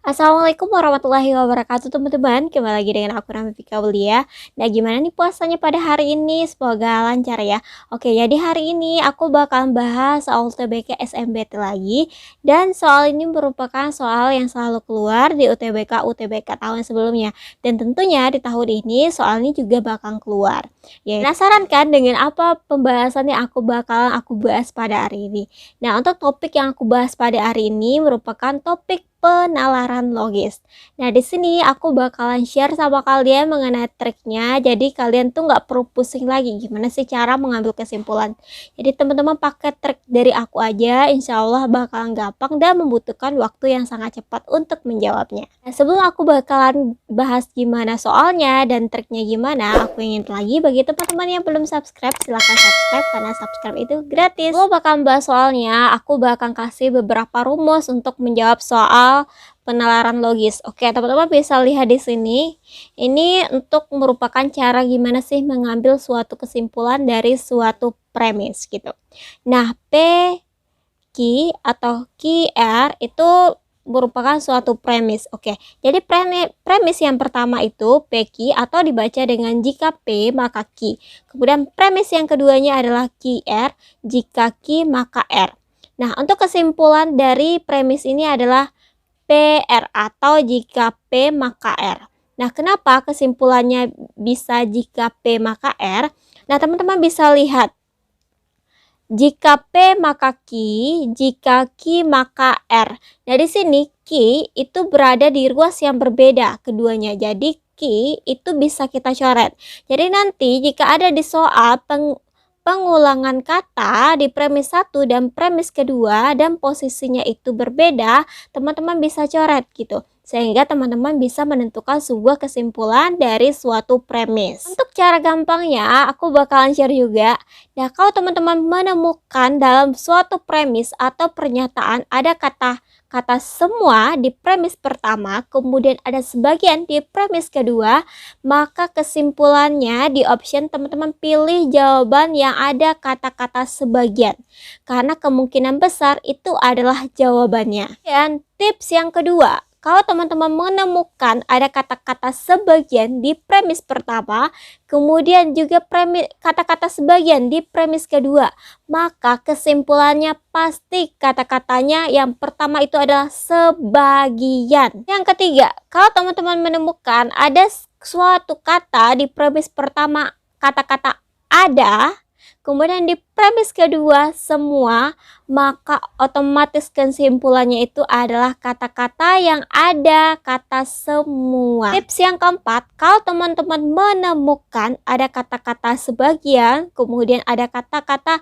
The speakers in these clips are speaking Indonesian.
Assalamualaikum warahmatullahi wabarakatuh teman-teman. Kembali lagi dengan aku Rami Fika Aulia. Nah, gimana nih puasanya pada hari ini? Semoga lancar ya. Oke, jadi hari ini aku bakal bahas soal UTBK SNMPTN lagi. Dan soal ini merupakan soal yang selalu keluar di UTBK tahun sebelumnya. Dan tentunya di tahun ini soal ini juga bakal keluar. Ya, penasaran kan dengan apa pembahasan yang aku bahas pada hari ini? Nah, untuk topik yang aku bahas pada hari ini merupakan topik penalaran logis. Nah, di sini aku bakalan share sama kalian mengenai triknya. Jadi kalian tuh nggak perlu pusing lagi gimana sih cara mengambil kesimpulan. Jadi teman-teman pakai trik dari aku aja, insya Allah bakalan gampang dan membutuhkan waktu yang sangat cepat untuk menjawabnya. Nah, sebelum aku bakalan bahas gimana soalnya dan triknya gimana, aku ingin lagi bagi teman-teman yang belum subscribe, silahkan subscribe karena subscribe itu gratis. Kalau bakal bahas soalnya, aku bakal kasih beberapa rumus untuk menjawab soal penalaran logis. Oke, teman-teman bisa lihat di sini. Ini untuk merupakan cara gimana sih mengambil suatu kesimpulan dari suatu premis gitu. Nah, P, Q atau QR itu merupakan suatu premis. Oke, jadi premis yang pertama itu PQ atau dibaca dengan jika P maka Q. Kemudian premis yang keduanya adalah QR, jika Q maka R. Nah, untuk kesimpulan dari premis ini adalah PR atau jika P maka R. Nah, kenapa kesimpulannya bisa jika P maka R? Nah, teman-teman bisa lihat. Jika P maka Q, jika Q maka R. Nah, di sini Q itu berada di ruas yang berbeda keduanya. Jadi Q itu bisa kita coret. Jadi nanti jika ada di soal pengulangan kata di premis 1 dan premis kedua dan posisinya itu berbeda, teman-teman bisa coret gitu. Sehingga teman-teman bisa menentukan sebuah kesimpulan dari suatu premis. Untuk cara gampangnya, aku bakalan share juga. Nah, kalau teman-teman menemukan dalam suatu premis atau pernyataan ada kata semua di premis pertama, kemudian ada sebagian di premis kedua, maka kesimpulannya di option teman-teman pilih jawaban yang ada kata-kata sebagian. Karena kemungkinan besar itu adalah jawabannya. Dan tips yang kedua, kalau teman-teman menemukan ada kata-kata sebagian di premis pertama, kemudian juga kata-kata sebagian di premis kedua, maka kesimpulannya pasti kata-katanya yang pertama itu adalah sebagian. Yang ketiga, kalau teman-teman menemukan ada suatu kata di premis pertama kata-kata ada, kemudian di premis kedua semua, maka otomatis kesimpulannya itu adalah kata-kata yang ada kata semua. Tips yang keempat, kalau teman-teman menemukan ada kata-kata sebagian, kemudian ada kata-kata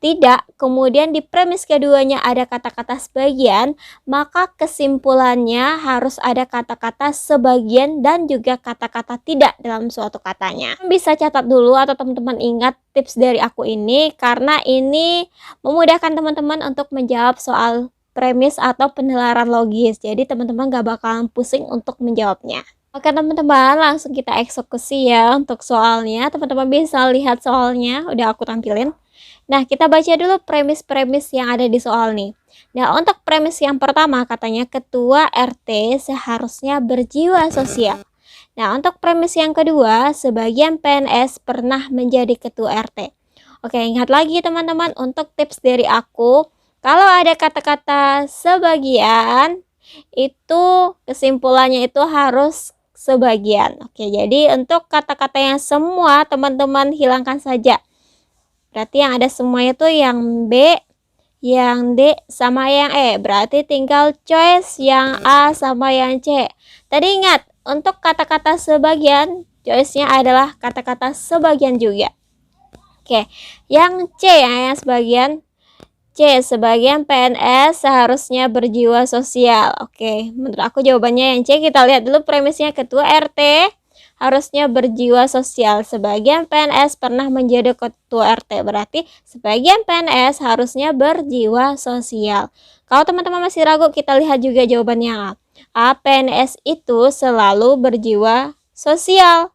tidak, kemudian di premis keduanya ada kata-kata sebagian, maka kesimpulannya harus ada kata-kata sebagian dan juga kata-kata tidak dalam suatu katanya. Bisa catat dulu atau teman-teman ingat tips dari aku ini karena ini memudahkan teman-teman untuk menjawab soal premis atau penalaran logis. Jadi teman-teman gak bakalan pusing untuk menjawabnya. Oke teman-teman, langsung kita eksekusi ya untuk soalnya. Teman-teman bisa lihat soalnya, udah aku tampilin. Nah, kita baca dulu premis-premis yang ada di soal nih. Nah, untuk premis yang pertama katanya ketua RT seharusnya berjiwa sosial. Nah, untuk premis yang kedua, sebagian PNS pernah menjadi ketua RT. Oke, ingat lagi teman-teman untuk tips dari aku. Kalau ada kata-kata sebagian, itu kesimpulannya itu harus sebagian. Oke, jadi untuk kata-kata yang semua teman-teman hilangkan saja. Berarti yang ada semuanya tuh yang B, yang D, sama yang E. Berarti tinggal choice yang A sama yang C. Tadi ingat, untuk kata-kata sebagian, choice-nya adalah kata-kata sebagian juga. Oke, yang C yang sebagian. C, sebagian PNS seharusnya berjiwa sosial. Oke, menurut aku jawabannya yang C. Kita lihat dulu premisnya ketua RT harusnya berjiwa sosial. Sebagian PNS pernah menjadi ketua RT. Berarti sebagian PNS harusnya berjiwa sosial. Kalau teman-teman masih ragu, kita lihat juga jawabannya A. A, PNS itu selalu berjiwa sosial.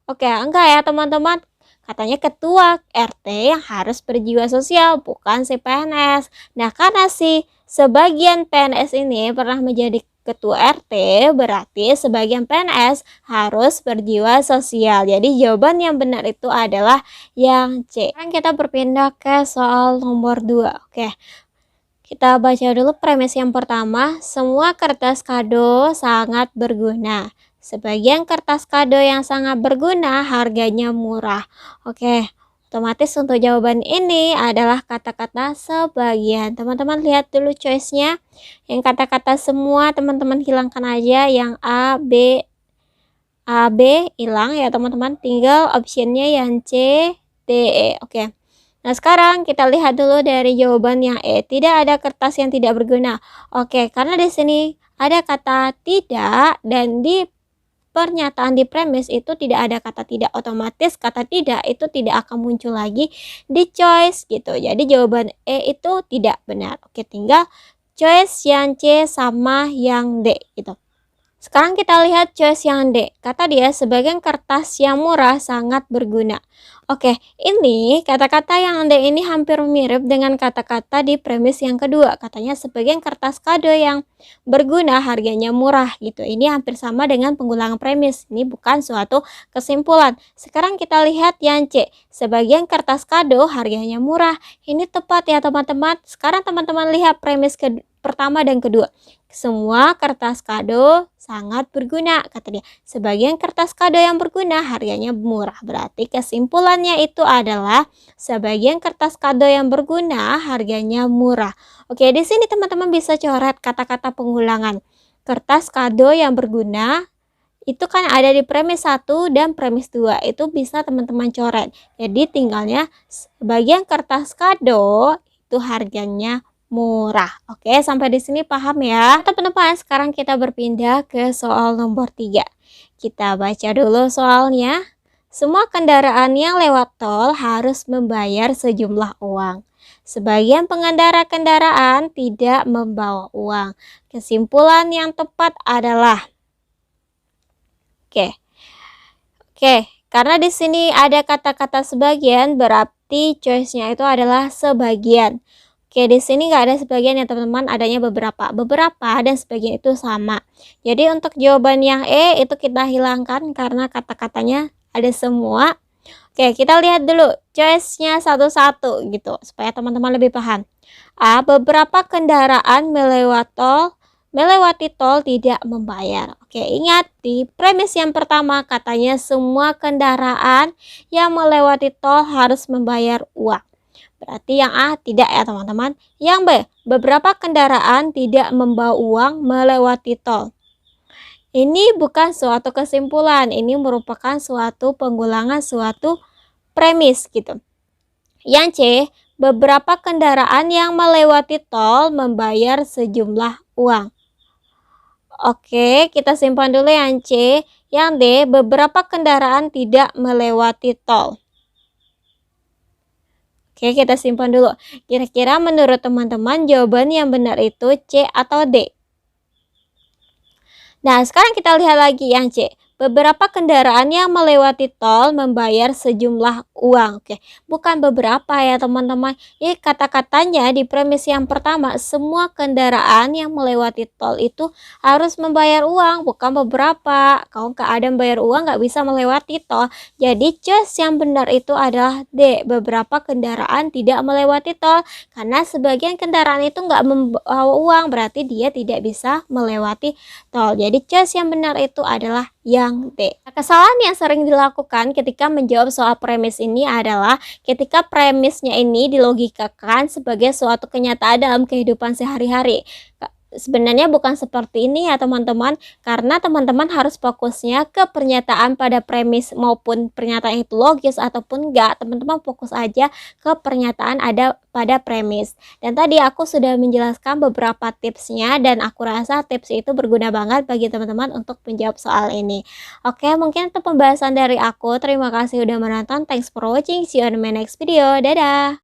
Oke, enggak ya teman-teman. Katanya ketua RT yang harus berjiwa sosial, bukan si PNS. Nah, karena si sebagian PNS ini pernah menjadi ketua RT, berarti sebagian PNS harus berjiwa sosial. Jadi jawaban yang benar itu adalah yang C. Sekarang kita berpindah ke soal nomor 2. Oke. Kita baca dulu premis yang pertama. Semua kertas kado sangat berguna. Sebagian kertas kado yang sangat berguna harganya murah. Oke, otomatis untuk jawaban ini adalah kata-kata sebagian. Teman-teman lihat dulu choice-nya. Yang kata-kata semua teman-teman hilangkan aja. Yang A, B hilang ya teman-teman. Tinggal optionnya yang C, D, E. Oke. Nah, sekarang kita lihat dulu dari jawaban yang E. Tidak ada kertas yang tidak berguna. Oke, karena di sini ada kata tidak dan di pernyataan di premis itu tidak ada kata tidak, otomatis kata tidak itu tidak akan muncul lagi di choice gitu. Jadi jawaban E itu tidak benar. Oke, tinggal choice yang C sama yang D gitu. Sekarang kita lihat choice yang D. Kata dia sebagian kertas yang murah sangat berguna. Oke, ini kata-kata yang D ini hampir mirip dengan kata-kata di premis yang kedua. Katanya sebagian kertas kado yang berguna harganya murah gitu. Ini hampir sama dengan pengulangan premis. Ini bukan suatu kesimpulan. Sekarang kita lihat yang C. Sebagian kertas kado harganya murah. Ini tepat ya teman-teman. Sekarang teman-teman lihat premis pertama dan kedua. Semua kertas kado sangat berguna, kata dia. Sebagian kertas kado yang berguna harganya murah. Berarti kesimpulannya itu adalah sebagian kertas kado yang berguna harganya murah. Oke, di sini teman-teman bisa coret kata-kata pengulangan. Kertas kado yang berguna itu kan ada di premis 1 dan premis 2. Itu bisa teman-teman coret. Jadi tinggalnya sebagian kertas kado itu harganya murah. Oke, sampai di sini paham ya teman-teman. Sekarang kita berpindah ke soal nomor 3. Kita baca dulu soalnya. Semua kendaraan yang lewat tol harus membayar sejumlah uang. Sebagian pengendara kendaraan tidak membawa uang. Kesimpulan yang tepat adalah Oke, karena di sini ada kata-kata sebagian, berarti choice-nya itu adalah sebagian. Oke, di sini nggak ada sebagian ya teman-teman, adanya beberapa. Beberapa dan sebagian itu sama. Jadi untuk jawaban yang E itu kita hilangkan karena kata-katanya ada semua. Oke, kita lihat dulu choice-nya satu-satu gitu, supaya teman-teman lebih paham. A. Beberapa kendaraan melewati tol tidak membayar. Oke, ingat di premis yang pertama katanya semua kendaraan yang melewati tol harus membayar uang. Berarti yang A tidak ya teman-teman. Yang B, beberapa kendaraan tidak membawa uang melewati tol. Ini bukan suatu kesimpulan, ini merupakan suatu pengulangan suatu premis gitu. Yang C, beberapa kendaraan yang melewati tol membayar sejumlah uang. Oke, kita simpan dulu yang C. Yang D, beberapa kendaraan tidak melewati tol. Oke, kita simpan dulu. Kira-kira menurut teman-teman jawaban yang benar itu C atau D? Nah, sekarang kita lihat lagi yang C. Beberapa kendaraan yang melewati tol membayar sejumlah uang. Oke, bukan beberapa ya teman-teman. Ini kata-katanya di premis yang pertama, semua kendaraan yang melewati tol itu harus membayar uang, bukan beberapa. Kalau nggak ada membayar uang nggak bisa melewati tol. Jadi choice yang benar itu adalah D. Beberapa kendaraan tidak melewati tol. Karena sebagian kendaraan itu nggak membawa uang, berarti dia tidak bisa melewati tol. Jadi choice yang benar itu adalah yang D. Kesalahan yang sering dilakukan ketika menjawab soal premis ini adalah ketika premisnya ini dilogikakan sebagai suatu kenyataan dalam kehidupan sehari-hari. Sebenarnya bukan seperti ini ya teman-teman, karena teman-teman harus fokusnya ke pernyataan pada premis maupun pernyataan itu logis ataupun enggak. Teman-teman fokus aja ke pernyataan ada pada premis. Dan tadi aku sudah menjelaskan beberapa tipsnya dan aku rasa tips itu berguna banget bagi teman-teman untuk menjawab soal ini. Oke, mungkin itu pembahasan dari aku. Terima kasih udah menonton. Thanks for watching. See you on my next video. Dadah!